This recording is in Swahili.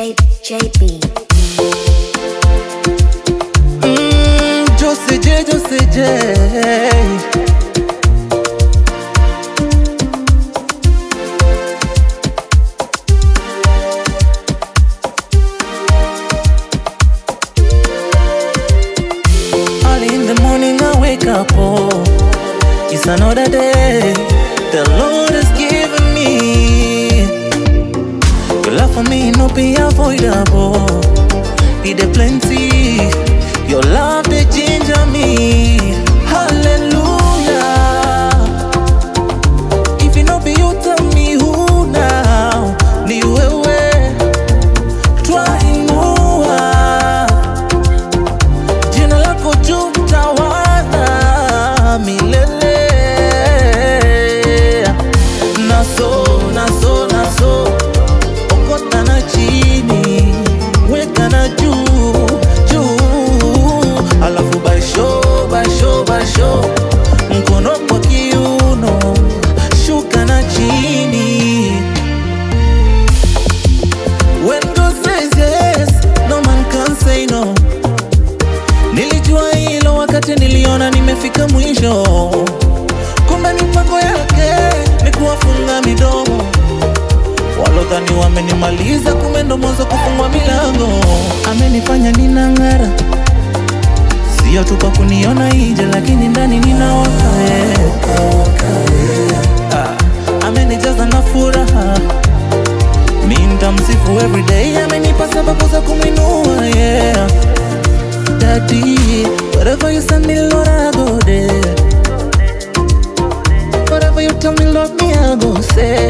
JB. Jose J. Early in the morning I wake up, oh, it's another day the Lord has given me. Your love for me no be avoidable. It is plenty. Your love they ginger me. Hallelujah. If you no be you, tell me who now. Ni wewe twainua jina lako juu tawala milele. Naso okota na chini, weka na juu alafu basho mkono kwa kiuno, shuka na chini. When God says yes, no man can say no. Nilijua hilo wakati niliona nimefika mwisho. Kumbe mipango yake ni kuwafunga midomo. Walodhani wamenimaliza, kumbe ndo mwanzo kufungwa milango. Amenifanya ninang'ara, sio tu kwa kuniona nje lakini ndani ninawaka. Amenijaza na furaha, mimi nitamsifu everyday. Amenipa sababu za kumwinua, yeah. Daddy, wherever you send me, Lord, I go there. Whatever you tell me, Lord, me I go say.